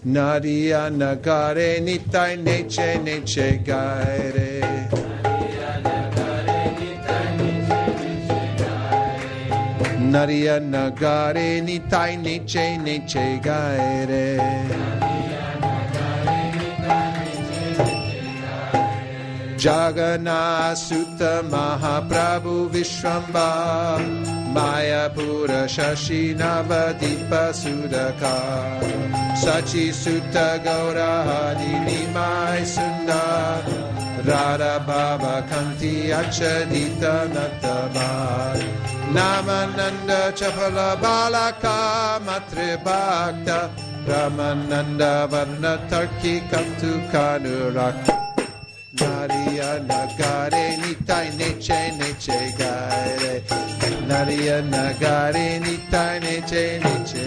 Nadia Nagare Nitai Neche Neche Gaire. Nadia Nagare Nitai Neche Neche Gaire. Jagannath Sutta Mahaprabhu Vishwamba Mayapura Shashi Navadipa Sudaka Sachi Sutta Gaura Hadi Nimai Sundar Radha Baba Kanti Achadita Natamar Namananda Chapala Balaka Matre Bhakta Ramananda Varna Tarki Kaptu Kanurak Nariya Nagare Nitai Neche Neche Gaire. Nariya Nagare Nitai Neche Neche.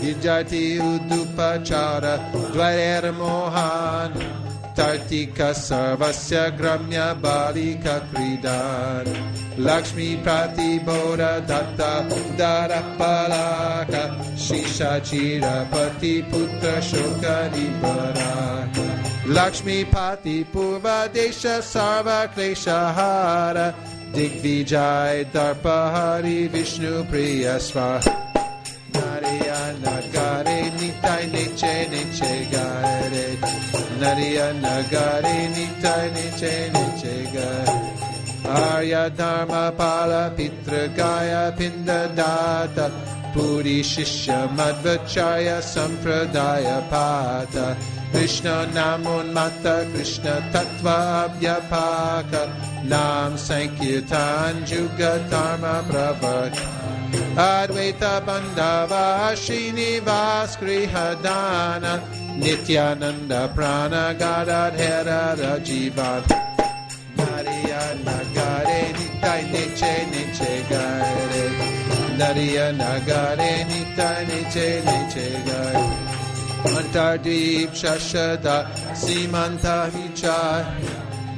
Vijati Udupachara Dvarer Mohan Tartika Sarvasya Gramya Balika Kridan Lakshmi Prati Bodha Datta Darapalaka Shisha Chirapati Putra Shoka Nibara Lakshmi Pati Purva Desha Sarva Klesha Hara Digvijay Darpa Hari Vishnu Priya Swaha Narayana Gare Nitai Neche Neche Gare Narayana Gare Nitai Neche Neche Gare Arya Dharma Pala Pitra Gaya Pinda Data Puri Shishya Madhvacharya Sampradaya Pata Krishna Namun Mata Krishna Tattva Abhyapaka Nam Sankirtan Juga Dharma Prabhat Advaita Bandhava Srinivas Grihadana Nityananda Prana Gadadhara Rajivan Narayana Gare Nitai Neche Neche Gare Narayana Gare Nitai Neche Neche Gare Antardip Shashada Simanta Vichai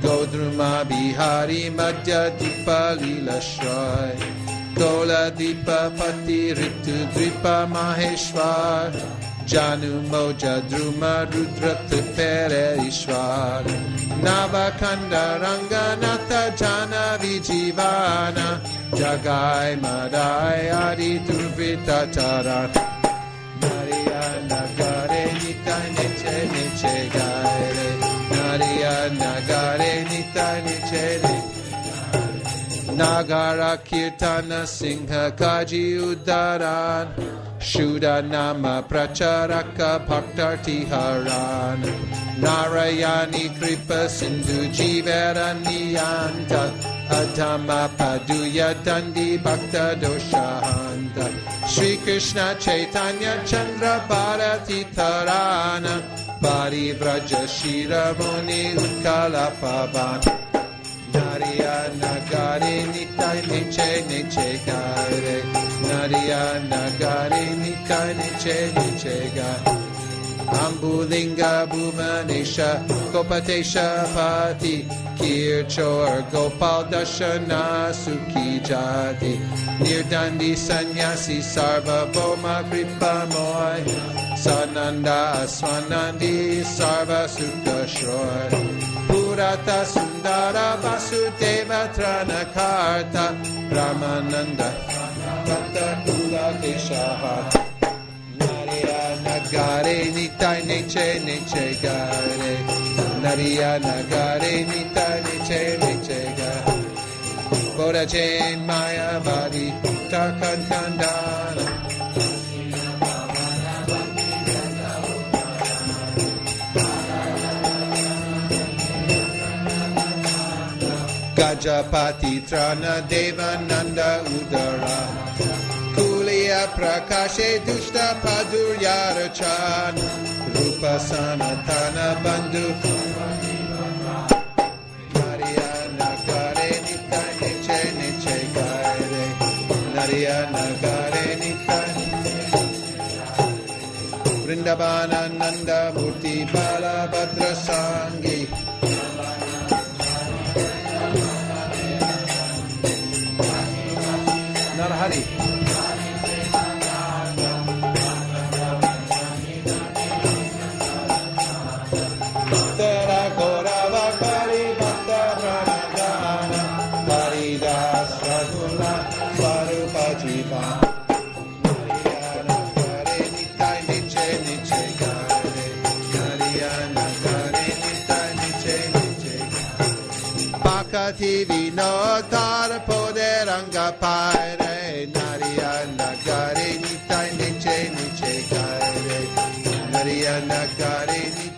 Godruma Bihari Madhya Dipa Lila Shrai Gola Dipa Pati Ritu Dripa Maheshwar Janu Moja Druma Rudra Tripere Ishwar Navakanda Ranganatha Jana Vijivana Jagai Madai Adi Durvita Taran Narayana Gare Nitai Neche Neche Gare Narayana Gare Nitai Neche Neche Nagara Kirtana Singha Kaji Udaran Shuddha Nama Pracharaka Bhaktarti Haran Narayani Kripa Sindhu Jivera Niyanta Adhama Paduya Dandi Bhakta Doshahanta Shri Krishna Chaitanya Chandra Bharati Tarana Bari Vraja Shira Muni Utkala Pavan Narayana Gare Nitai Neche Neche Gare Narayana Gare Nitai Neche Neche Gare Ambulinga Bhuvanesha Gopatesha Pati Kirchor Gopal Dashana Sukhi Jati Nirdandi Sanyasi Sarva Boma Kripa Moy Sananda Swanandi Sarva Sukha Shroy Purata Sundara Vasudeva Tranakarta Ramananda Tata Kula Keshavata Narayana Gare Nitai Neche Neche Gare Narayana Gare Nitai Neche Neche Gare Bodha Jain Mayavadi Tarkan Kandana Gajapati Trana Devananda Udara Kuliya Prakashe Dushta Paduryara Chan Rupa Sanatana Bandhu Narayana Gare Nitai Neche Neche Gare Narayana Gare Nitai Vrindavana Nanda Murti Balabhadra Sangi Narahari Narati Vinodara Poderanga Pare Narayana Gare Nitai Niche Niche Gare Narayana Gare Nitai